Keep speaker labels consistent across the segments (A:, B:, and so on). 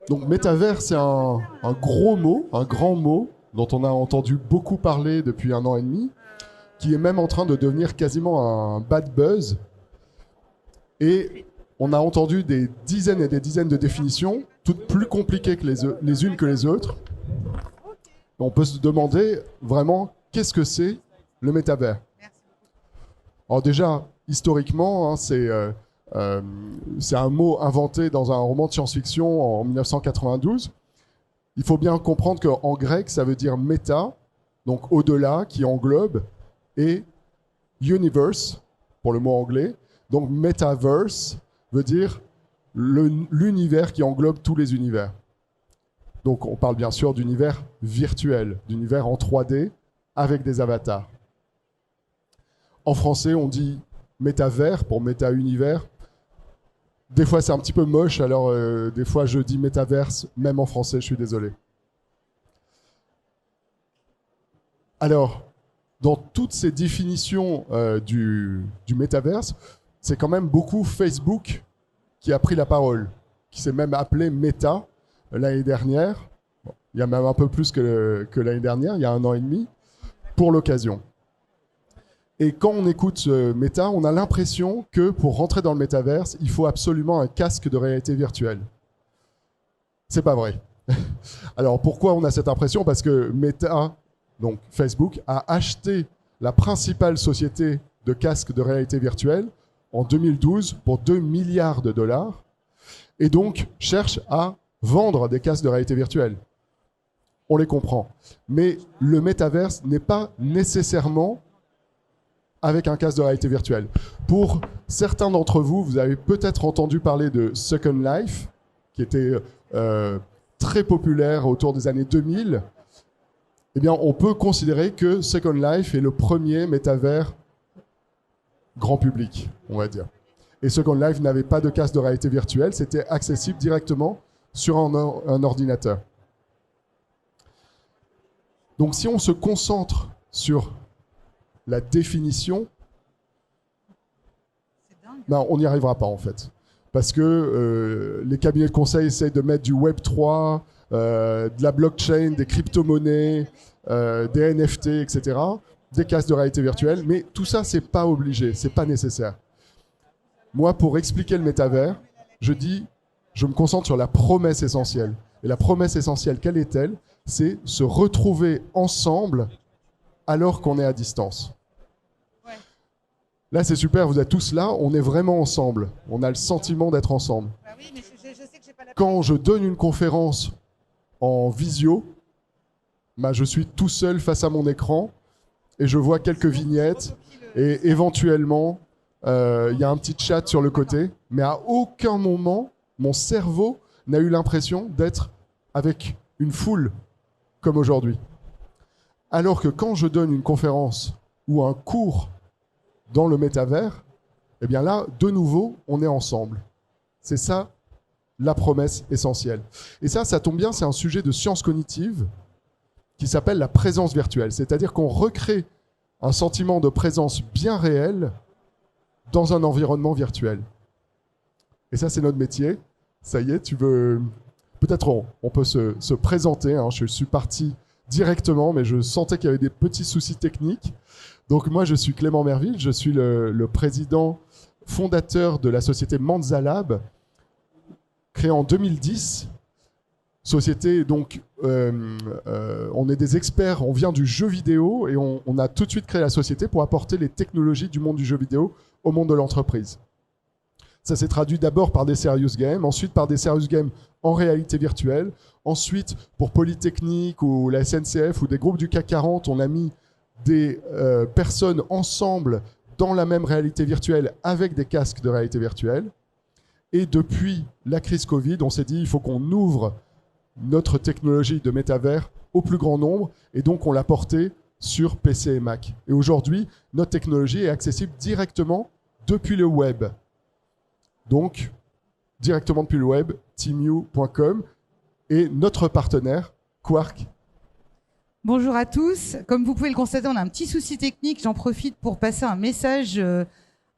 A: Donc métavers, c'est un gros mot, un grand mot, dont on a entendu beaucoup parler depuis 1 an et demi, qui est même en train de devenir quasiment un bad buzz. Et on a entendu des dizaines et des dizaines de définitions, toutes plus compliquées que les unes que les autres. On peut se demander vraiment qu'est-ce que c'est le métavers. Alors déjà, historiquement, c'est un mot inventé dans un roman de science-fiction en 1992. Il faut bien comprendre qu'en grec, ça veut dire méta, donc au-delà, qui englobe, et universe, pour le mot anglais. Donc metaverse veut dire l'univers qui englobe tous les univers. Donc on parle bien sûr d'univers virtuel, d'univers en 3D avec des avatars. En français, on dit métavers pour méta-univers. Des fois, c'est un petit peu moche, alors des fois, je dis métaverse, même en français, je suis désolé. Alors, dans toutes ces définitions du métaverse, c'est quand même beaucoup Facebook qui a pris la parole, qui s'est même appelé Meta l'année dernière. Bon, il y a même un peu plus que l'année dernière, il y a 1 an et demi, pour l'occasion. Et quand on écoute Meta, on a l'impression que pour rentrer dans le métaverse, il faut absolument un casque de réalité virtuelle. C'est pas vrai. Alors pourquoi on a cette impression? Parce que Meta, donc Facebook, a acheté la principale société de casques de réalité virtuelle en 2012 pour 2 milliards de dollars et donc cherche à vendre des casques de réalité virtuelle. On les comprend. Mais le métaverse n'est pas nécessairement avec un casque de réalité virtuelle. Pour certains d'entre vous, vous avez peut-être entendu parler de Second Life, qui était très populaire autour des années 2000. Eh bien, on peut considérer que Second Life est le premier métavers grand public, on va dire. Et Second Life n'avait pas de casque de réalité virtuelle, c'était accessible directement sur un ordinateur. Donc si on se concentre sur la définition, ben, on n'y arrivera pas en fait. Parce que les cabinets de conseil essayent de mettre du Web 3, de la blockchain, des crypto-monnaies, des NFT, etc., des casques de réalité virtuelle, mais tout ça, c'est pas obligé, c'est pas nécessaire. Moi, pour expliquer le métavers, je me concentre sur la promesse essentielle. Et la promesse essentielle, quelle est-elle? C'est se retrouver ensemble alors qu'on est à distance. Là, c'est super, vous êtes tous là, on est vraiment ensemble. On a le sentiment d'être ensemble.
B: Bah oui, mais je sais que j'ai pas la...
A: Quand je donne une conférence en visio, bah, je suis tout seul face à mon écran et je vois quelques vignettes et éventuellement, il y a un petit chat sur le côté, mais à aucun moment, mon cerveau n'a eu l'impression d'être avec une foule comme aujourd'hui. Alors que quand je donne une conférence ou un cours dans le métavers, eh bien là, de nouveau, on est ensemble. C'est ça, la promesse essentielle. Et ça tombe bien, c'est un sujet de science cognitive qui s'appelle la présence virtuelle. C'est-à-dire qu'on recrée un sentiment de présence bien réel dans un environnement virtuel. Et ça, c'est notre métier. Ça y est, tu veux... Peut-être on peut se présenter. Hein. Je suis parti directement, mais je sentais qu'il y avait des petits soucis techniques. Donc moi, je suis Clément Merville, je suis le président fondateur de la société Manzalab, créée en 2010. Société, donc, on est des experts, on vient du jeu vidéo et on a tout de suite créé la société pour apporter les technologies du monde du jeu vidéo au monde de l'entreprise. Ça s'est traduit d'abord par des serious games, ensuite par des serious games en réalité virtuelle, ensuite pour Polytechnique ou la SNCF ou des groupes du CAC 40, on a mis des personnes ensemble dans la même réalité virtuelle avec des casques de réalité virtuelle. Et depuis la crise Covid, on s'est dit il faut qu'on ouvre notre technologie de métavers au plus grand nombre et donc on l'a portée sur PC et Mac. Et aujourd'hui, notre technologie est accessible directement depuis le web. Donc, directement depuis le web, teamu.com et notre partenaire, Quark.
B: Bonjour à tous. Comme vous pouvez le constater, on a un petit souci technique. J'en profite pour passer un message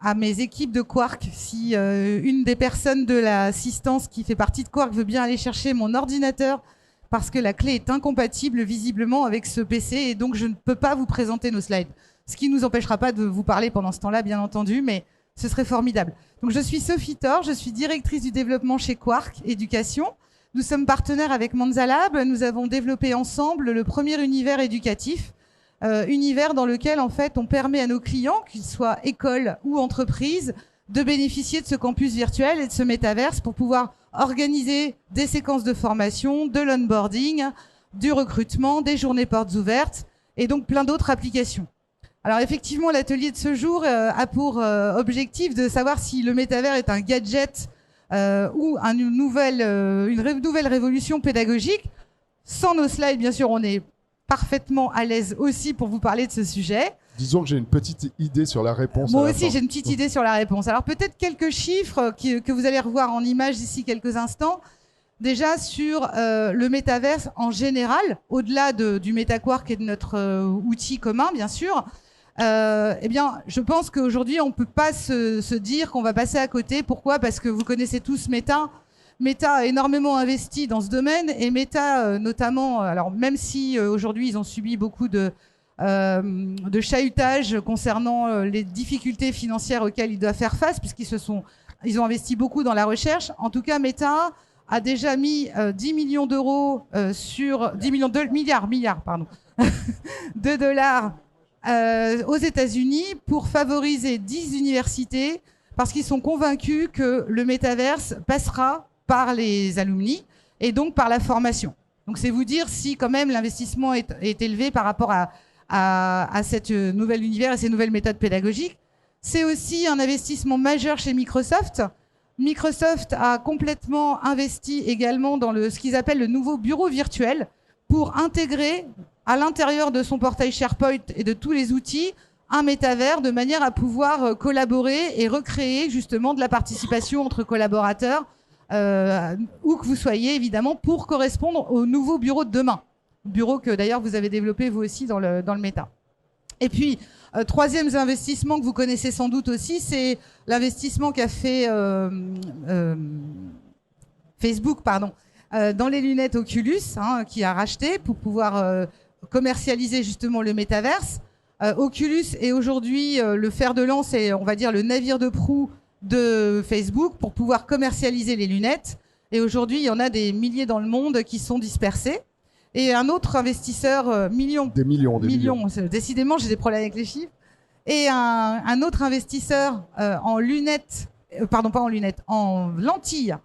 B: à mes équipes de Quark. Si une des personnes de l'assistance qui fait partie de Quark veut bien aller chercher mon ordinateur, parce que la clé est incompatible visiblement avec ce PC, et donc je ne peux pas vous présenter nos slides. Ce qui ne nous empêchera pas de vous parler pendant ce temps-là, bien entendu, mais ce serait formidable. Donc je suis Sophie Thor, je suis directrice du développement chez Quark Éducation. Nous sommes partenaires avec Manzalab. Nous avons développé ensemble le premier univers éducatif, univers dans lequel en fait on permet à nos clients, qu'ils soient écoles ou entreprises, de bénéficier de ce campus virtuel et de ce métaverse pour pouvoir organiser des séquences de formation, de l'onboarding, du recrutement, des journées portes ouvertes et donc plein d'autres applications. Alors effectivement, l'atelier de ce jour a pour objectif de savoir si le métavers est un gadget ou une nouvelle révolution pédagogique. Sans nos slides, bien sûr, on est parfaitement à l'aise aussi pour vous parler de ce sujet.
A: Disons que j'ai une petite idée sur la réponse.
B: Moi aussi, j'ai une petite idée sur la réponse. Alors peut-être quelques chiffres que vous allez revoir en images d'ici quelques instants. Déjà sur le métaverse en général, au-delà du MetaQuark et de notre outil commun, bien sûr. Eh bien, je pense qu'aujourd'hui, on ne peut pas se dire qu'on va passer à côté. Pourquoi ? Parce que vous connaissez tous Meta. Meta a énormément investi dans ce domaine et Meta, notamment, alors même si aujourd'hui ils ont subi beaucoup de chahutage concernant les difficultés financières auxquelles ils doivent faire face, puisqu'ils ont investi beaucoup dans la recherche. En tout cas, Meta a déjà mis 10 millions d'euros sur 10 millions de milliards, pardon, de dollars aux États-Unis pour favoriser 10 universités, parce qu'ils sont convaincus que le métaverse passera par les alumni et donc par la formation. Donc c'est vous dire si quand même l'investissement est élevé par rapport à cette nouvel univers et ces nouvelles méthodes pédagogiques. C'est aussi un investissement majeur chez Microsoft. Microsoft a complètement investi également dans ce qu'ils appellent le nouveau bureau virtuel pour intégrer à l'intérieur de son portail SharePoint et de tous les outils un métavers de manière à pouvoir collaborer et recréer justement de la participation entre collaborateurs, où que vous soyez évidemment, pour correspondre au nouveau bureau de demain. Bureau que d'ailleurs vous avez développé vous aussi dans le méta. Et puis, troisième investissement que vous connaissez sans doute aussi, c'est l'investissement qu'a fait Facebook, dans les lunettes Oculus, qui a racheté pour pouvoir commercialiser justement le métaverse. Oculus est aujourd'hui le fer de lance et on va dire le navire de proue de Facebook pour pouvoir commercialiser les lunettes. Et aujourd'hui, il y en a des milliers dans le monde qui sont dispersés. Et un autre investisseur, millions. Décidément, j'ai des problèmes avec les chiffres. Et un autre investisseur en lunettes, pardon, pas en lunettes, en lentilles,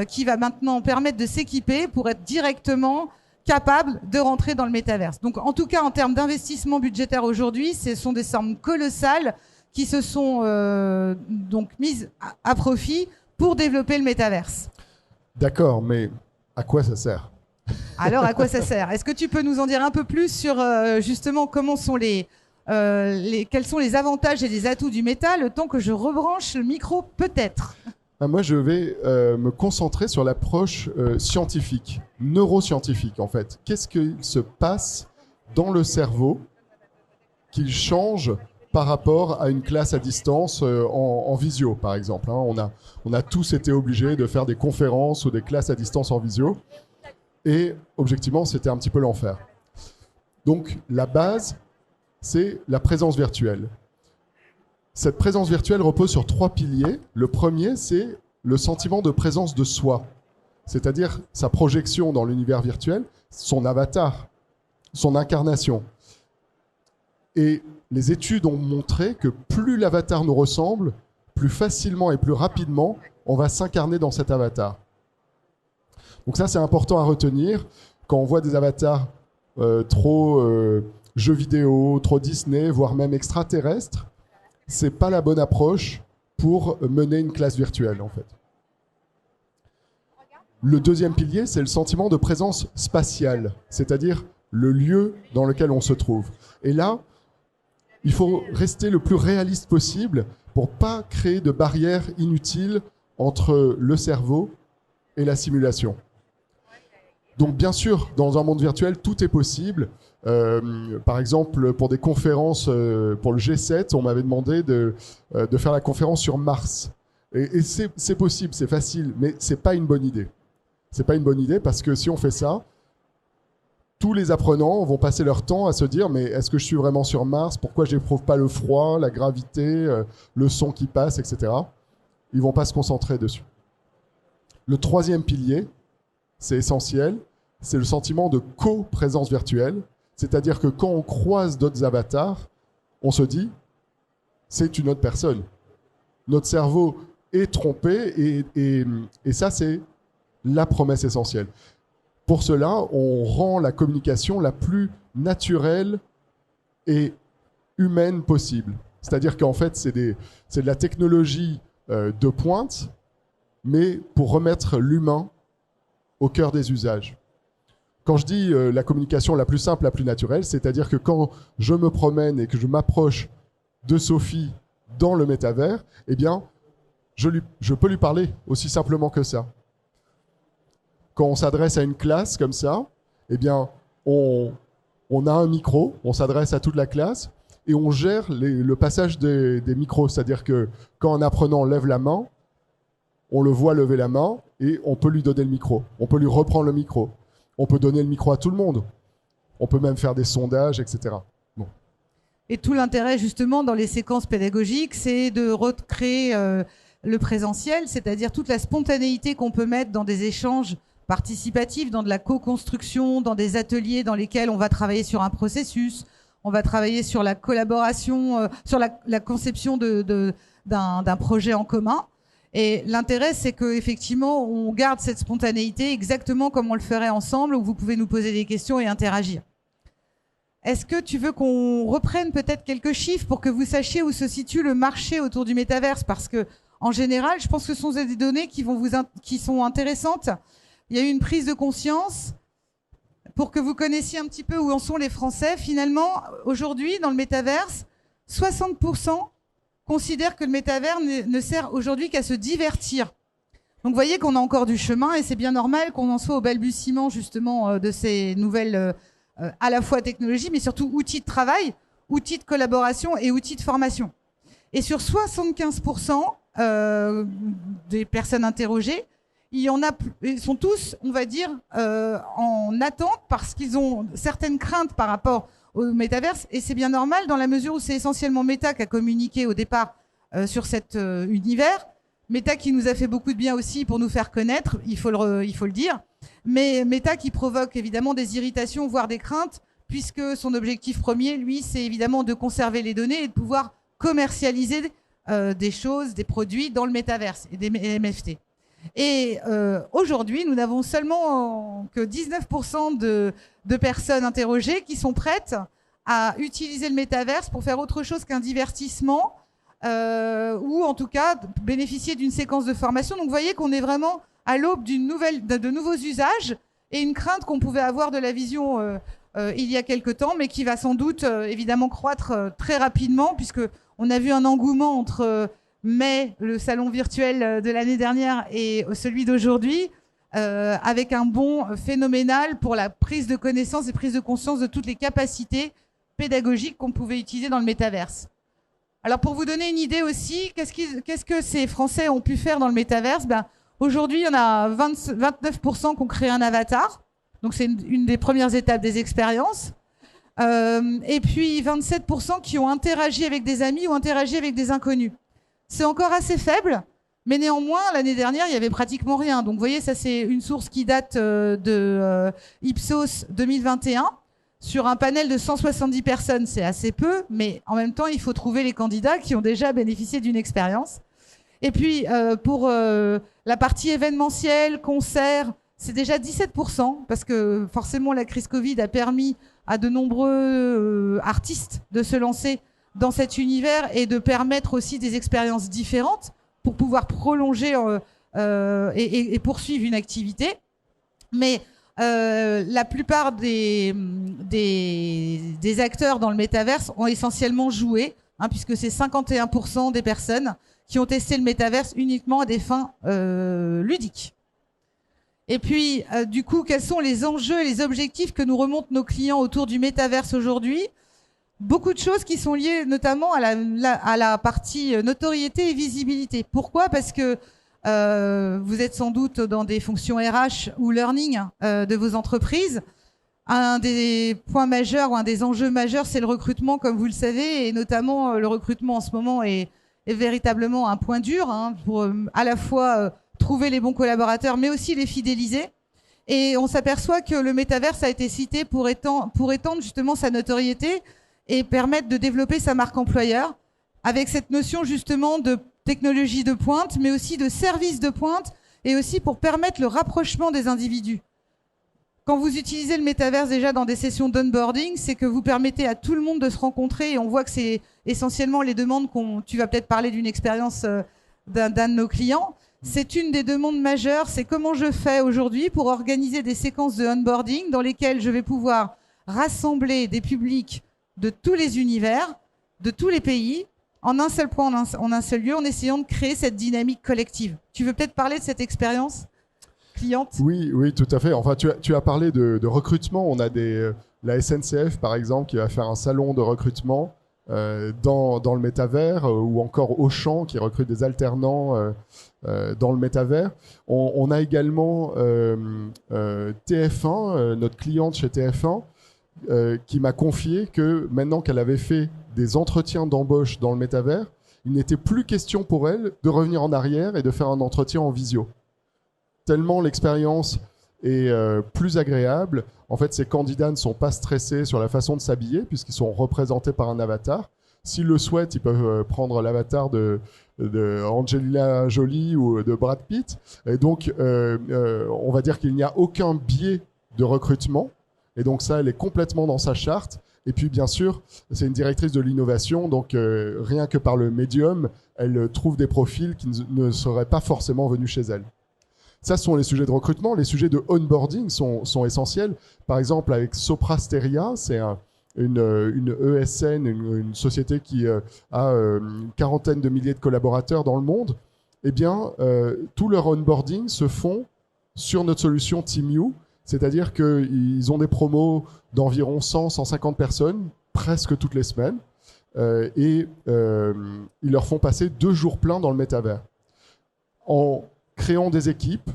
B: qui va maintenant permettre de s'équiper pour être directement capable de rentrer dans le métaverse. Donc, en tout cas, en termes d'investissement budgétaire aujourd'hui, ce sont des sommes colossales qui se sont donc mises à profit pour développer le métaverse. D'accord, mais à quoi ça sert ? Alors, à quoi ça sert ? Est-ce que tu peux nous en dire un peu plus sur justement quels sont les avantages et les atouts du méta, le temps que je rebranche le micro peut-être ? Moi, je vais me concentrer sur l'approche scientifique, neuroscientifique en fait. Qu'est-ce qu'il se passe dans le cerveau qu'il change par rapport à une classe à distance en visio, par exemple. On a tous été obligés de faire des conférences ou des classes à distance en visio. Et objectivement, c'était un petit peu l'enfer. Donc, la base, c'est la présence virtuelle. Cette présence virtuelle repose sur 3 piliers. Le premier, c'est le sentiment de présence de soi, c'est-à-dire sa projection dans l'univers virtuel, son avatar, son incarnation. Et les études ont montré que plus l'avatar nous ressemble, plus facilement et plus rapidement, on va s'incarner dans cet avatar. Donc ça, c'est important à retenir. Quand on voit des avatars trop jeux vidéo, trop Disney, voire même extraterrestres, c'est pas la bonne approche pour mener une classe virtuelle, en fait. Le deuxième pilier, c'est le sentiment de présence spatiale, c'est-à-dire le lieu dans lequel on se trouve. Et là, il faut rester le plus réaliste possible pour pas créer de barrières inutiles entre le cerveau et la simulation.
A: Donc bien sûr, dans un monde virtuel, tout est possible. Par exemple, pour des conférences, pour le G7, on m'avait demandé de faire la conférence sur Mars. Et c'est possible, c'est facile, mais c'est pas une bonne idée. C'est pas une bonne idée parce que si on fait ça, tous les apprenants vont passer leur temps à se dire mais est-ce que je suis vraiment sur Mars? Pourquoi j'éprouve pas le froid, la gravité, le son qui passe, etc. Ils vont pas se concentrer dessus. Le troisième pilier, c'est essentiel, c'est le sentiment de co-présence virtuelle. C'est-à-dire que quand on croise d'autres avatars, on se dit c'est une autre personne. Notre cerveau est trompé et ça, c'est la promesse essentielle. Pour cela, on rend la communication la plus naturelle et humaine possible. C'est-à-dire qu'en fait, c'est de la technologie de pointe, mais pour remettre l'humain au cœur des usages. Quand je dis la communication la plus simple, la plus naturelle, c'est-à-dire que quand je me promène et que je m'approche de Sophie dans le métavers, eh bien, je peux lui parler aussi simplement que ça. Quand on s'adresse à une classe comme ça, eh bien, on a un micro, on s'adresse à toute la classe et on gère le passage des micros. C'est-à-dire que quand un apprenant lève la main, on le voit lever la main et on peut lui donner le micro. On peut lui reprendre le micro. On peut donner le micro à tout le monde. On peut même faire des sondages, etc. Bon.
B: Et tout l'intérêt, justement, dans les séquences pédagogiques, c'est de recréer le présentiel, c'est-à-dire toute la spontanéité qu'on peut mettre dans des échanges participatifs, dans de la co-construction, dans des ateliers dans lesquels on va travailler sur un processus, on va travailler sur la collaboration, sur la conception d'un projet en commun. Et l'intérêt, c'est qu'effectivement, on garde cette spontanéité exactement comme on le ferait ensemble, où vous pouvez nous poser des questions et interagir. Est-ce que tu veux qu'on reprenne peut-être quelques chiffres pour que vous sachiez où se situe le marché autour du métaverse? Parce que, en général, je pense que ce sont des données qui sont intéressantes. Il y a eu une prise de conscience pour que vous connaissiez un petit peu où en sont les Français. Finalement, aujourd'hui, dans le métaverse, 60% considèrent que le métavers ne sert aujourd'hui qu'à se divertir. Donc vous voyez qu'on a encore du chemin et c'est bien normal qu'on en soit au balbutiement justement de ces nouvelles à la fois technologies mais surtout outils de travail, outils de collaboration et outils de formation. Et sur 75% des personnes interrogées, ils sont tous, on va dire, en attente parce qu'ils ont certaines craintes par rapport au métaverse, et c'est bien normal dans la mesure où c'est essentiellement Meta qui a communiqué au départ sur cet univers. Meta qui nous a fait beaucoup de bien aussi pour nous faire connaître, il faut le dire, mais Meta qui provoque évidemment des irritations, voire des craintes, puisque son objectif premier, lui, c'est évidemment de conserver les données et de pouvoir commercialiser des choses, des produits dans le métaverse et des NFT. Et aujourd'hui, nous n'avons seulement que 19% de personnes interrogées qui sont prêtes à utiliser le métaverse pour faire autre chose qu'un divertissement ou en tout cas bénéficier d'une séquence de formation. Donc vous voyez qu'on est vraiment à l'aube de nouveaux usages et une crainte qu'on pouvait avoir de la vision il y a quelque temps, mais qui va sans doute évidemment croître très rapidement, puisqu'on a vu un engouement entre le salon virtuel de l'année dernière et celui d'aujourd'hui, avec un bond phénoménal pour la prise de connaissance et prise de conscience de toutes les capacités pédagogiques qu'on pouvait utiliser dans le métaverse. Alors pour vous donner une idée aussi, qu'est-ce que ces Français ont pu faire dans le métaverse? Aujourd'hui, il y en a 29% qui ont créé un avatar. Donc c'est une des premières étapes des expériences. Et puis 27% qui ont interagi avec des amis ou interagi avec des inconnus. C'est encore assez faible, mais néanmoins, l'année dernière, il n'y avait pratiquement rien. Donc vous voyez, ça c'est une source qui date de Ipsos 2021. Sur un panel de 170 personnes, c'est assez peu, mais en même temps, il faut trouver les candidats qui ont déjà bénéficié d'une expérience. Et puis, pour la partie événementielle, concert, c'est déjà 17%, parce que forcément, la crise Covid a permis à de nombreux artistes de se lancer dans cet univers et de permettre aussi des expériences différentes pour pouvoir prolonger et poursuivre une activité. Mais la plupart des acteurs dans le métaverse ont essentiellement joué, puisque c'est 51% des personnes qui ont testé le métaverse uniquement à des fins ludiques. Et puis, du coup, quels sont les enjeux et les objectifs que nous remontent nos clients autour du métaverse aujourd'hui? Beaucoup de choses qui sont liées notamment à la partie notoriété et visibilité. Pourquoi? Parce que vous êtes sans doute dans des fonctions RH ou learning de vos entreprises. Un des points majeurs ou un des enjeux majeurs, c'est le recrutement, comme vous le savez, et notamment le recrutement en ce moment est véritablement un point dur pour à la fois trouver les bons collaborateurs, mais aussi les fidéliser. Et on s'aperçoit que le métaverse a été cité pour étendre justement sa notoriété et permettre de développer sa marque employeur avec cette notion justement de technologie de pointe, mais aussi de service de pointe, et aussi pour permettre le rapprochement des individus. Quand vous utilisez le métaverse déjà dans des sessions d'onboarding, c'est que vous permettez à tout le monde de se rencontrer, et on voit que c'est essentiellement les demandes tu vas peut-être parler d'une expérience d'un de nos clients. C'est une des demandes majeures, c'est comment je fais aujourd'hui pour organiser des séquences de onboarding dans lesquelles je vais pouvoir rassembler des publics de tous les univers, de tous les pays, en un seul point, en un seul lieu, en essayant de créer cette dynamique collective. Tu veux peut-être parler de cette expérience cliente?
A: Oui, tout à fait. Enfin, tu as parlé de recrutement. On a la SNCF, par exemple, qui va faire un salon de recrutement dans le métavers, ou encore Auchan, qui recrute des alternants dans le métavers. On a également TF1, notre cliente chez TF1, qui m'a confié que maintenant qu'elle avait fait des entretiens d'embauche dans le métavers, il n'était plus question pour elle de revenir en arrière et de faire un entretien en visio. Tellement l'expérience est plus agréable. En fait, ces candidats ne sont pas stressés sur la façon de s'habiller puisqu'ils sont représentés par un avatar. S'ils le souhaitent, ils peuvent prendre l'avatar de Angelina Jolie ou de Brad Pitt. Et donc, on va dire qu'il n'y a aucun biais de recrutement. Et donc ça, elle est complètement dans sa charte. Et puis bien sûr, c'est une directrice de l'innovation, donc rien que par le médium, elle trouve des profils qui ne seraient pas forcément venus chez elle. Ça, ce sont les sujets de recrutement. Les sujets de onboarding sont essentiels. Par exemple, avec Soprasteria, c'est une ESN, une société qui a une quarantaine de milliers de collaborateurs dans le monde. Eh bien, tout leur onboarding se font sur notre solution TeamU. C'est-à-dire qu'ils ont des promos d'environ 100-150 personnes, presque toutes les semaines, et ils leur font passer 2 jours pleins dans le métavers. En créant des équipes,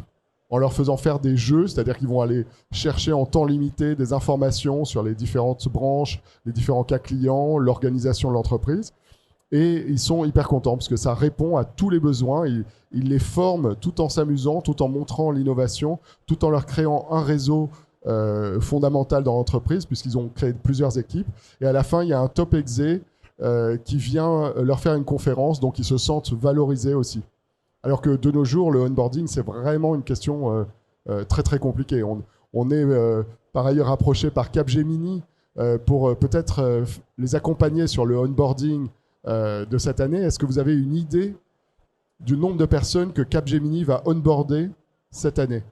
A: en leur faisant faire des jeux, c'est-à-dire qu'ils vont aller chercher en temps limité des informations sur les différentes branches, les différents cas clients, l'organisation de l'entreprise. Et ils sont hyper contents parce que ça répond à tous les besoins. Ils les forment tout en s'amusant, tout en montrant l'innovation, tout en leur créant un réseau fondamental dans l'entreprise puisqu'ils ont créé plusieurs équipes. Et à la fin, il y a un top exé qui vient leur faire une conférence, donc ils se sentent valorisés aussi. Alors que de nos jours, le onboarding, c'est vraiment une question très très compliquée. On est par ailleurs approché par Capgemini pour peut-être les accompagner sur le onboarding de cette année. Est-ce que vous avez une idée du nombre de personnes que Capgemini va onboarder cette année?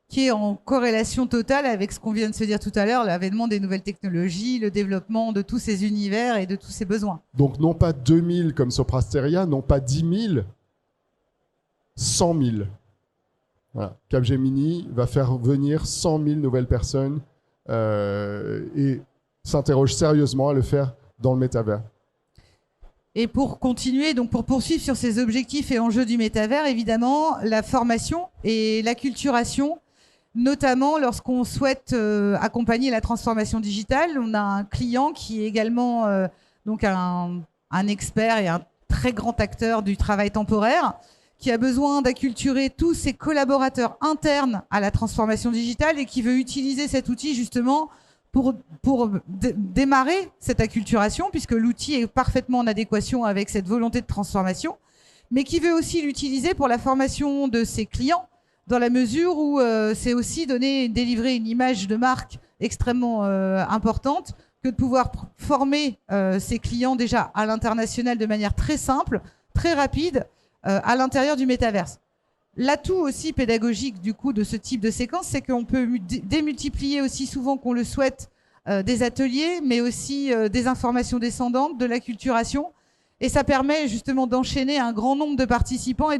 B: Qui est en corrélation totale avec ce qu'on vient de se dire tout à l'heure, l'avènement des nouvelles technologies, le développement de tous ces univers et de tous ces besoins.
A: Donc non pas 2000 comme Soprasteria, non pas 10 000, 100 000. Voilà. Capgemini va faire venir 100 000 nouvelles personnes et s'interroge sérieusement à le faire dans le métavers.
B: Et pour continuer, donc pour poursuivre sur ces objectifs et enjeux du métavers, évidemment, la formation et l'acculturation, notamment lorsqu'on souhaite accompagner la transformation digitale. On a un client qui est également donc un expert et un très grand acteur du travail temporaire, qui a besoin d'acculturer tous ses collaborateurs internes à la transformation digitale et qui veut utiliser cet outil justement pour démarrer cette acculturation, puisque l'outil est parfaitement en adéquation avec cette volonté de transformation, mais qui veut aussi l'utiliser pour la formation de ses clients, dans la mesure où c'est aussi délivrer une image de marque extrêmement importante, que de pouvoir former ses clients déjà à l'international de manière très simple, très rapide, à l'intérieur du métaverse. L'atout aussi pédagogique du coup de ce type de séquence, c'est qu'on peut démultiplier aussi souvent qu'on le souhaite des ateliers, mais aussi des informations descendantes, de l'acculturation. Et ça permet justement d'enchaîner un grand nombre de participants et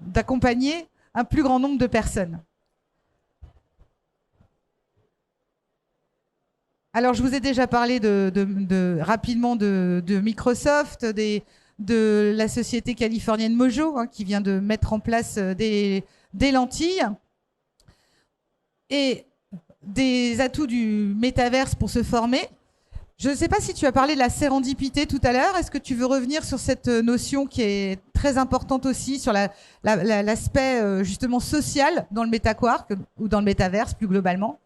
B: d'accompagner un plus grand nombre de personnes. Alors, je vous ai déjà parlé rapidement de Microsoft, de la société californienne Mojo, qui vient de mettre en place des lentilles. Et des atouts du métaverse pour se former. Je ne sais pas si tu as parlé de la sérendipité tout à l'heure. Est-ce que tu veux revenir sur cette notion qui est très importante aussi, sur l'aspect justement social dans le MetaQuark ou dans le métaverse plus globalement?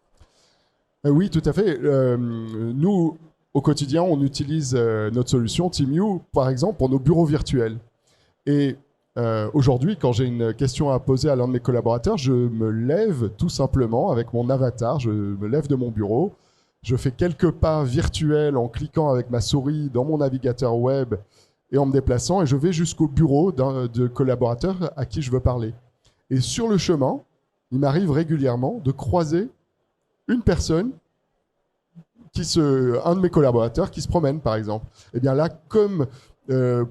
A: Oui, tout à fait. Nous, au quotidien, on utilise notre solution TeamU, par exemple, pour nos bureaux virtuels. Et aujourd'hui, quand j'ai une question à poser à l'un de mes collaborateurs, je me lève tout simplement avec mon avatar, je me lève de mon bureau, je fais quelques pas virtuels en cliquant avec ma souris dans mon navigateur web et en me déplaçant, et je vais jusqu'au bureau de collaborateur à qui je veux parler. Et sur le chemin, il m'arrive régulièrement de croiser une personne, un de mes collaborateurs qui se promène, par exemple. Et bien là, comme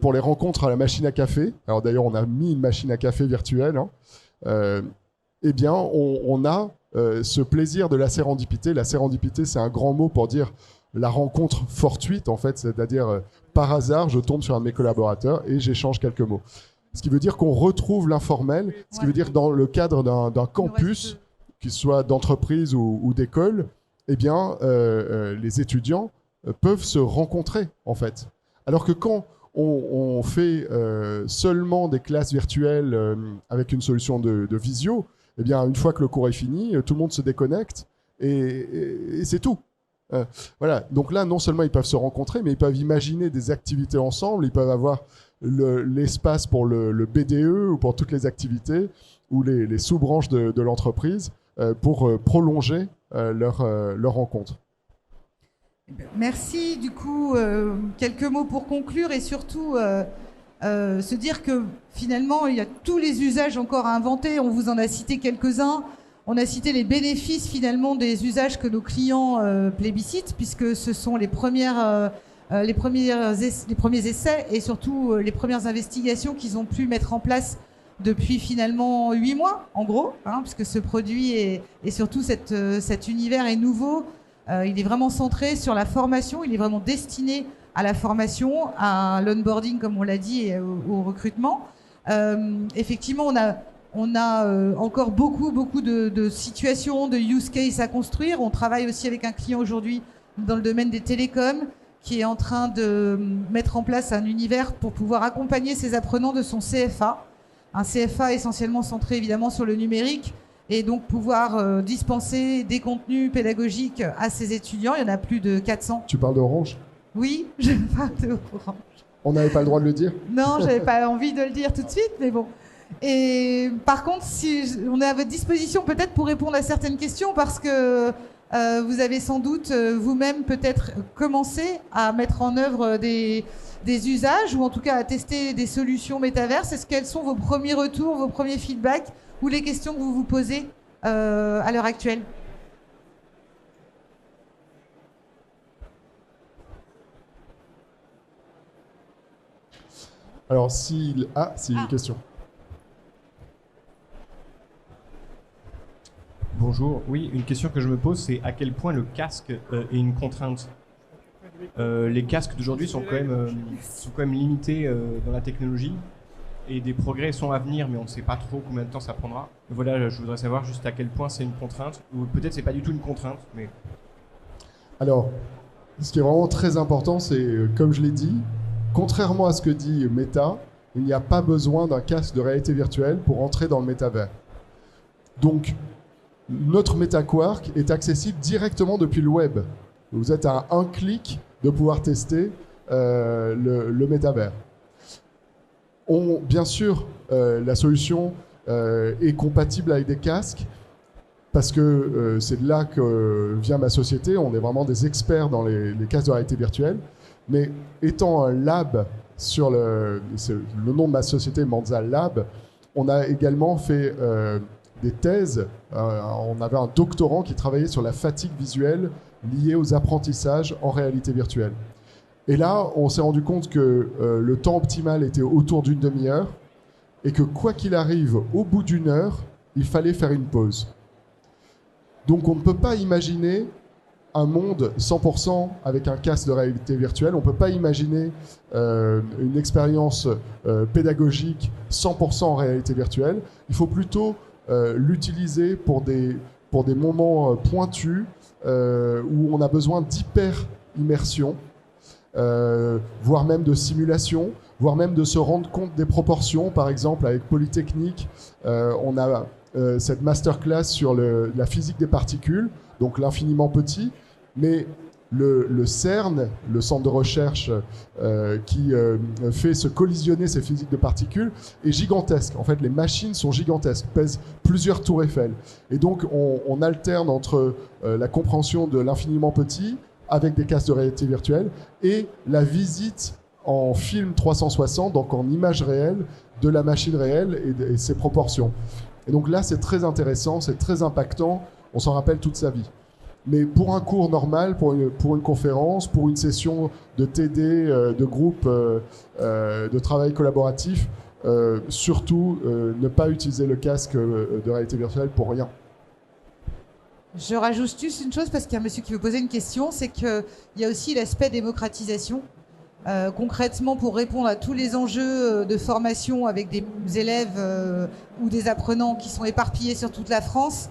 A: pour les rencontres à la machine à café, alors d'ailleurs on a mis une machine à café virtuelle, eh bien on a ce plaisir de la sérendipité. La sérendipité, c'est un grand mot pour dire la rencontre fortuite, en fait, c'est-à-dire par hasard, je tombe sur un de mes collaborateurs et j'échange quelques mots. Ce qui veut dire qu'on retrouve l'informel, ce qui veut dire dans le cadre d'un campus, qu'il soit d'entreprise ou d'école, eh bien les étudiants peuvent se rencontrer, en fait. Alors que quand on fait seulement des classes virtuelles avec une solution de visio, eh bien, une fois que le cours est fini, tout le monde se déconnecte et c'est tout. Voilà. Donc là, non seulement ils peuvent se rencontrer, mais ils peuvent imaginer des activités ensemble, ils peuvent avoir l'espace pour le BDE ou pour toutes les activités ou les sous-branches de l'entreprise pour prolonger leur rencontre.
B: Merci. Du coup, quelques mots pour conclure et surtout se dire que finalement, il y a tous les usages encore à inventer. On vous en a cité quelques-uns. On a cité les bénéfices finalement des usages que nos clients plébiscitent, puisque ce sont les premiers essais et surtout les premières investigations qu'ils ont pu mettre en place depuis finalement 8 mois, en gros, puisque ce produit et surtout cet univers est nouveau. Il est vraiment centré sur la formation, il est vraiment destiné à la formation, à l'onboarding, comme on l'a dit, et au recrutement. Effectivement, on a encore beaucoup de situations, de use case à construire. On travaille aussi avec un client aujourd'hui dans le domaine des télécoms qui est en train de mettre en place un univers pour pouvoir accompagner ses apprenants de son CFA. Un CFA essentiellement centré évidemment sur le numérique et donc pouvoir dispenser des contenus pédagogiques à ses étudiants. Il y en a plus de 400.
A: Tu parles d'Orange ?
B: Oui, je parle d'Orange.
A: On n'avait pas le droit de le dire ?
B: Non, j'avais pas envie de le dire tout de suite, mais bon. Et par contre, si on est à votre disposition peut-être pour répondre à certaines questions, parce que vous avez sans doute vous-même peut-être commencé à mettre en œuvre des usages ou en tout cas à tester des solutions métaverses. Quels sont vos premiers retours, vos premiers feedbacks ou les questions que vous vous posez à l'heure actuelle ?
A: Alors, c'est une question.
C: Bonjour. Oui, une question que je me pose, c'est à quel point le casque est une contrainte. Les casques d'aujourd'hui sont quand même limités dans la technologie et des progrès sont à venir, mais on ne sait pas trop combien de temps ça prendra. Voilà, je voudrais savoir juste à quel point c'est une contrainte, ou peut-être c'est pas du tout une contrainte, mais...
A: Alors, ce qui est vraiment très important, c'est, comme je l'ai dit, contrairement à ce que dit Meta, il n'y a pas besoin d'un casque de réalité virtuelle pour entrer dans le métavers. Donc, notre MetaQuark est accessible directement depuis le web. Vous êtes à un clic de pouvoir tester le métavers. Bien sûr, la solution est compatible avec des casques parce que c'est de là que vient ma société. On est vraiment des experts dans les casques de réalité virtuelle. Mais étant un lab sur le nom de ma société, Manza Lab, on a également fait des thèses. On avait un doctorant qui travaillait sur la fatigue visuelle liée aux apprentissages en réalité virtuelle. Et là, on s'est rendu compte que le temps optimal était autour d'une demi-heure et que quoi qu'il arrive, au bout d'une heure, il fallait faire une pause. Donc on ne peut pas imaginer un monde 100% avec un casque de réalité virtuelle. On ne peut pas imaginer une expérience pédagogique 100% en réalité virtuelle. Il faut plutôt l'utiliser pour des moments pointus où on a besoin d'hyper-immersion, voire même de simulation, voire même de se rendre compte des proportions. Par exemple, avec Polytechnique, on a cette masterclass sur la physique des particules, donc l'infiniment petit, mais le CERN, le centre de recherche qui fait se collisionner ces physiques de particules, est gigantesque. En fait, les machines sont gigantesques, pèsent plusieurs tours Eiffel. Et donc, on alterne entre la compréhension de l'infiniment petit, avec des casques de réalité virtuelle, et la visite en film 360, donc en image réelle, de la machine réelle et ses proportions. Et donc là, c'est très intéressant, c'est très impactant, on s'en rappelle toute sa vie. Mais pour un cours normal, pour une conférence, pour une session de TD, de groupe, de travail collaboratif, surtout ne pas utiliser le casque de réalité virtuelle pour rien.
B: Je rajoute juste une chose parce qu'il y a un monsieur qui veut poser une question, c'est qu'il y a aussi l'aspect démocratisation. Concrètement, pour répondre à tous les enjeux de formation avec des élèves ou des apprenants qui sont éparpillés sur toute la France,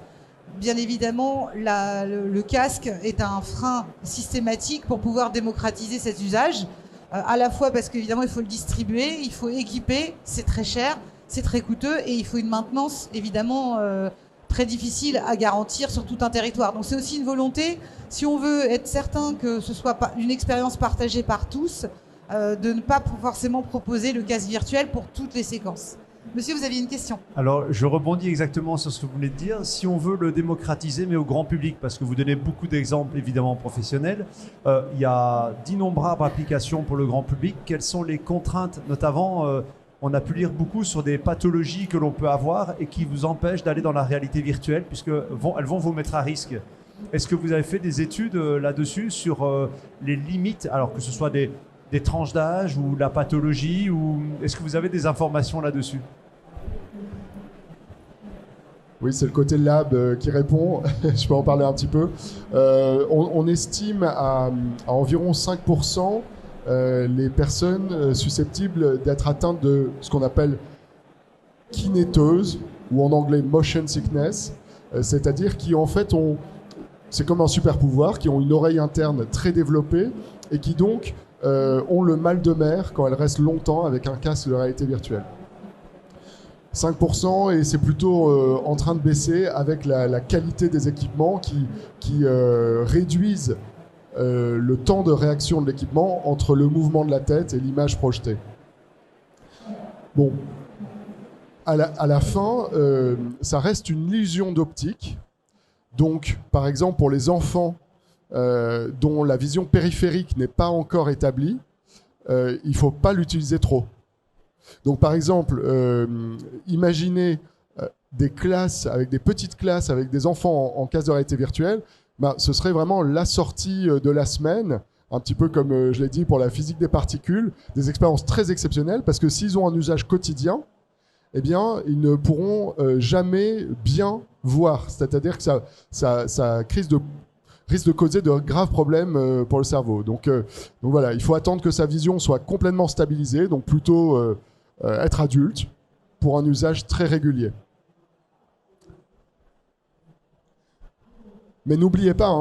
B: bien évidemment, le casque est un frein systématique pour pouvoir démocratiser cet usage, à la fois parce qu'évidemment, il faut le distribuer, il faut équiper, c'est très cher, c'est très coûteux, et il faut une maintenance, évidemment, très difficile à garantir sur tout un territoire. Donc c'est aussi une volonté, si on veut être certain que ce soit une expérience partagée par tous, de ne pas forcément proposer le casque virtuel pour toutes les séquences. Monsieur, vous aviez une question.
D: Alors, je rebondis exactement sur ce que vous venez de dire. Si on veut le démocratiser, mais au grand public, parce que vous donnez beaucoup d'exemples, évidemment, professionnels, il y a d'innombrables applications pour le grand public. Quelles sont les contraintes, notamment on a pu lire beaucoup sur des pathologies que l'on peut avoir et qui vous empêchent d'aller dans la réalité virtuelle, puisqu'elles vont vous mettre à risque. Est-ce que vous avez fait des études là-dessus sur les limites, alors que ce soit des tranches d'âge ou la pathologie, ou est-ce que vous avez des informations là-dessus?
A: Oui, c'est le côté lab qui répond. Je peux en parler un petit peu. On estime à environ 5% les personnes susceptibles d'être atteintes de ce qu'on appelle kinétose, ou en anglais motion sickness, c'est-à-dire qui en fait c'est comme un super pouvoir, qui ont une oreille interne très développée et qui donc ont le mal de mer quand elles restent longtemps avec un casque de réalité virtuelle. 5%, et c'est plutôt en train de baisser avec la qualité des équipements qui réduisent le temps de réaction de l'équipement entre le mouvement de la tête et l'image projetée. Bon, à la fin, ça reste une illusion d'optique. Donc, par exemple, pour les enfants dont la vision périphérique n'est pas encore établie, il ne faut pas l'utiliser trop. Donc, par exemple, imaginez des classes, avec des petites classes, avec des enfants en casque de réalité virtuelle, ce serait vraiment la sortie de la semaine, un petit peu comme je l'ai dit pour la physique des particules, des expériences très exceptionnelles, parce que s'ils ont un usage quotidien, eh bien, ils ne pourront jamais bien voir. C'est-à-dire que ça risque de causer de graves problèmes pour le cerveau. Donc voilà, il faut attendre que sa vision soit complètement stabilisée, donc plutôt être adulte pour un usage très régulier. Mais n'oubliez pas,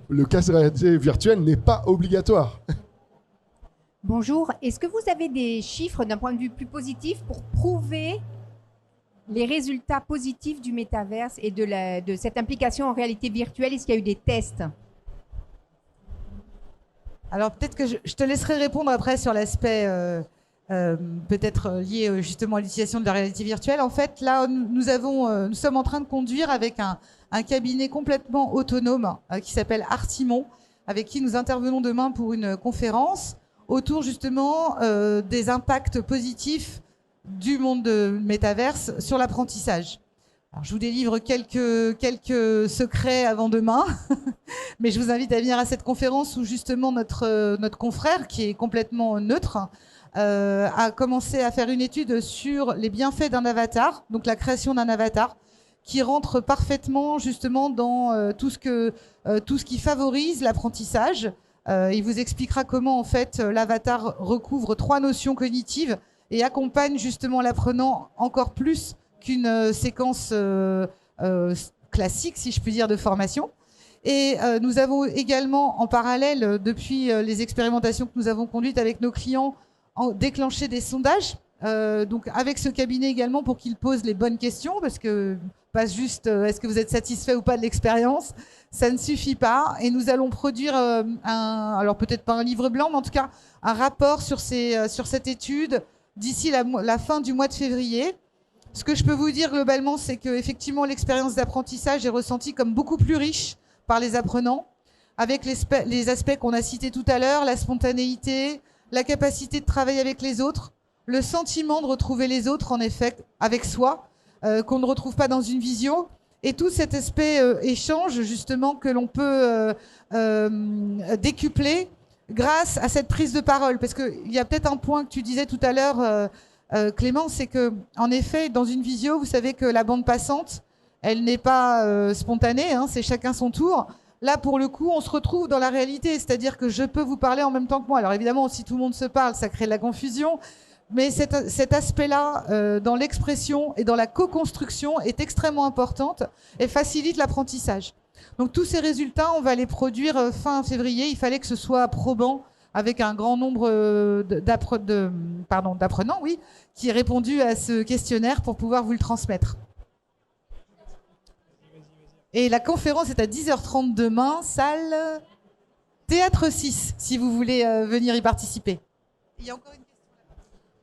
A: le casque de réalité virtuelle n'est pas obligatoire.
E: Bonjour, est-ce que vous avez des chiffres d'un point de vue plus positif pour prouver les résultats positifs du métaverse et de cette implication en réalité virtuelle? Est-ce qu'il y a eu des tests?
B: Alors peut-être que je te laisserai répondre après sur l'aspect peut-être lié justement à l'utilisation de la réalité virtuelle. En fait, là, nous sommes en train de conduire avec un cabinet complètement autonome qui s'appelle Artimon, avec qui nous intervenons demain pour une conférence autour justement des impacts positifs du monde de métaverse sur l'apprentissage. Alors, je vous délivre quelques secrets avant demain, mais je vous invite à venir à cette conférence où justement notre confrère, qui est complètement neutre, a commencé à faire une étude sur les bienfaits d'un avatar, donc la création d'un avatar, qui rentre parfaitement justement dans tout ce qui favorise l'apprentissage. Il vous expliquera comment en fait l'avatar recouvre 3 notions cognitives et accompagne justement l'apprenant encore plus qu'une séquence classique, si je puis dire, de formation. Et nous avons également, en parallèle, depuis les expérimentations que nous avons conduites avec nos clients, déclenché des sondages, donc avec ce cabinet également, pour qu'ils posent les bonnes questions, parce que pas juste est-ce que vous êtes satisfait ou pas de l'expérience, ça ne suffit pas. Et nous allons produire alors peut-être pas un livre blanc, mais en tout cas un rapport sur cette étude d'ici la fin du mois de février. Ce que je peux vous dire globalement, c'est qu'effectivement, l'expérience d'apprentissage est ressentie comme beaucoup plus riche par les apprenants, avec les aspects qu'on a cités tout à l'heure, la spontanéité, la capacité de travailler avec les autres, le sentiment de retrouver les autres, en effet, avec soi, qu'on ne retrouve pas dans une visio, et tout cet aspect échange, justement, que l'on peut décupler grâce à cette prise de parole. Parce qu'il y a peut-être un point que tu disais tout à l'heure, Clément, c'est que, en effet, dans une visio, vous savez que la bande passante, elle n'est pas spontanée, hein, c'est chacun son tour. Là, pour le coup, on se retrouve dans la réalité, c'est-à-dire que je peux vous parler en même temps que moi. Alors évidemment, si tout le monde se parle, ça crée de la confusion, mais cet aspect-là, dans l'expression et dans la co-construction, est extrêmement importante et facilite l'apprentissage. Donc tous ces résultats, on va les produire fin février. Il fallait que ce soit probant, avec un grand nombre d'apprenants, oui, qui aient répondu à ce questionnaire pour pouvoir vous le transmettre. Et la conférence est à 10h30 demain, salle Théâtre 6, si vous voulez venir y participer. Il y a encore une question.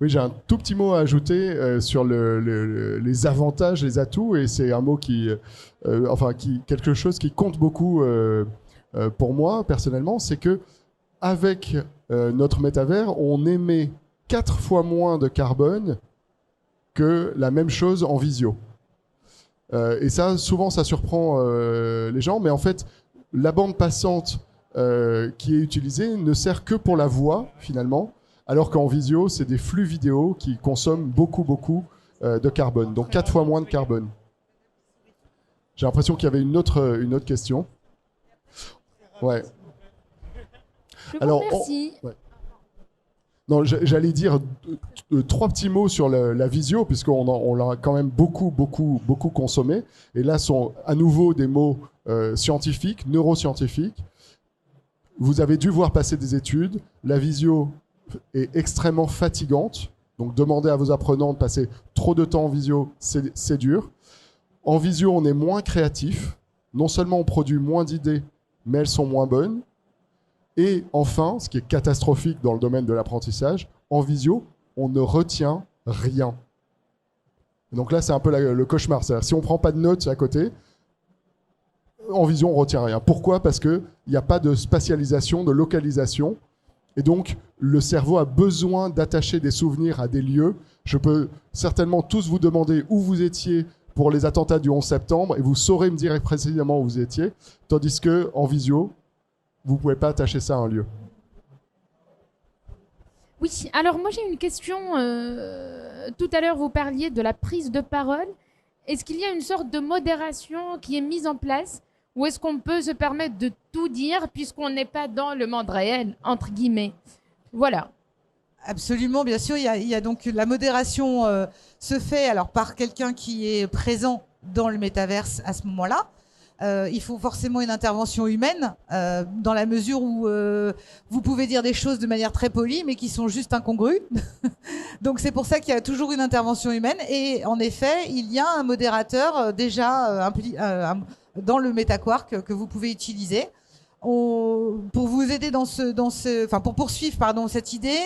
A: Oui, j'ai un tout petit mot à ajouter sur les avantages, les atouts, et c'est un mot quelque chose qui compte beaucoup pour moi personnellement, c'est que avec notre métavers, on émet 4 fois moins de carbone que la même chose en visio. Et ça, souvent, ça surprend les gens, mais en fait, la bande passante qui est utilisée ne sert que pour la voix, finalement, alors qu'en visio, c'est des flux vidéo qui consomment beaucoup de carbone, donc 4 fois moins de carbone. J'ai l'impression qu'il y avait une autre question. Ouais.
F: Alors, merci.
A: Ouais. Non, j'allais dire 3 petits mots sur la visio, puisqu'on l'a quand même beaucoup consommé. Et là sont à nouveau des mots scientifiques, neuroscientifiques. Vous avez dû voir passer des études. La visio est extrêmement fatigante. Donc demandez à vos apprenants de passer trop de temps en visio, c'est dur. En visio, on est moins créatif. Non seulement on produit moins d'idées, mais elles sont moins bonnes. Et enfin, ce qui est catastrophique dans le domaine de l'apprentissage, en visio, on ne retient rien. Donc là, c'est un peu le cauchemar. C'est-à-dire, si on ne prend pas de notes à côté, en visio, on ne retient rien. Pourquoi ? Parce qu'il n'y a pas de spatialisation, de localisation. Et donc, le cerveau a besoin d'attacher des souvenirs à des lieux. Je peux certainement tous vous demander où vous étiez pour les attentats du 11 septembre, et vous saurez me dire précisément où vous étiez, tandis qu'en visio, vous ne pouvez pas attacher ça à un lieu.
F: Oui, alors moi j'ai une question. Tout à l'heure, vous parliez de la prise de parole. Est-ce qu'il y a une sorte de modération qui est mise en place, ou est-ce qu'on peut se permettre de tout dire puisqu'on n'est pas dans le monde réel, entre guillemets ? Voilà.
B: Absolument, bien sûr. Il y a donc la modération se fait alors par quelqu'un qui est présent dans le métaverse à ce moment-là. Il faut forcément une intervention humaine dans la mesure où vous pouvez dire des choses de manière très polie mais qui sont juste incongrues. Donc c'est pour ça qu'il y a toujours une intervention humaine et en effet il y a un modérateur déjà dans le MetaQuark que vous pouvez utiliser pour vous aider pour poursuivre cette idée.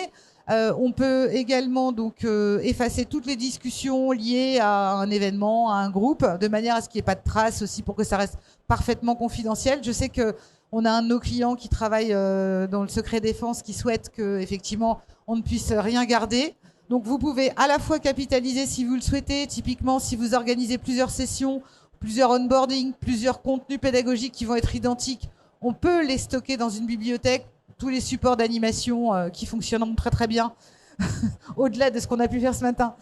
B: On peut également donc effacer toutes les discussions liées à un événement, à un groupe, de manière à ce qu'il n'y ait pas de traces aussi pour que ça reste parfaitement confidentiel. Je sais qu'on a un de nos clients qui travaille dans le secret défense qui souhaite qu'effectivement on ne puisse rien garder. Donc vous pouvez à la fois capitaliser si vous le souhaitez, typiquement si vous organisez plusieurs sessions, plusieurs onboarding, plusieurs contenus pédagogiques qui vont être identiques, on peut les stocker dans une bibliothèque, tous les supports d'animation qui fonctionneront très très bien, au-delà de ce qu'on a pu faire ce matin.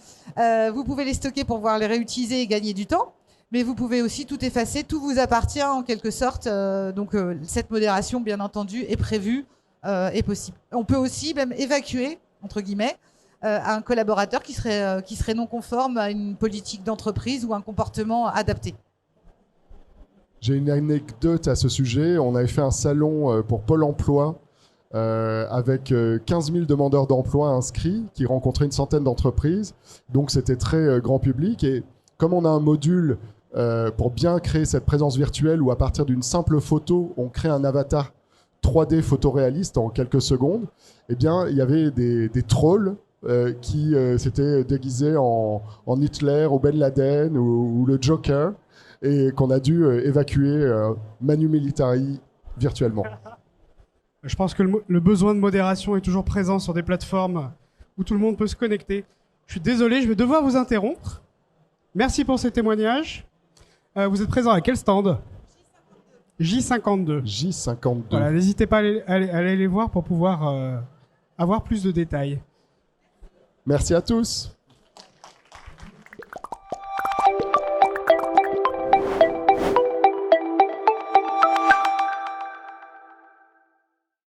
B: Vous pouvez les stocker pour pouvoir les réutiliser et gagner du temps, mais vous pouvez aussi tout effacer, tout vous appartient en quelque sorte. Donc cette modération, bien entendu, est prévue, est possible. On peut aussi même évacuer, entre guillemets, un collaborateur qui serait non conforme à une politique d'entreprise ou un comportement adapté.
A: J'ai une anecdote à ce sujet. On avait fait un salon pour Pôle emploi avec 15 000 demandeurs d'emploi inscrits qui rencontraient une centaine d'entreprises. Donc c'était très grand public. Et comme on a un module pour bien créer cette présence virtuelle où à partir d'une simple photo, on crée un avatar 3D photoréaliste en quelques secondes, eh bien, il y avait des trolls qui s'étaient déguisés en Hitler ou Ben Laden ou le Joker et qu'on a dû évacuer manu militari virtuellement.
G: Je pense que le besoin de modération est toujours présent sur des plateformes où tout le monde peut se connecter. Je suis désolé, je vais devoir vous interrompre. Merci pour ces témoignages. Vous êtes présent à quel stand ? J52.
A: J52.
G: Voilà, n'hésitez pas à aller les voir pour pouvoir avoir plus de détails.
A: Merci à tous.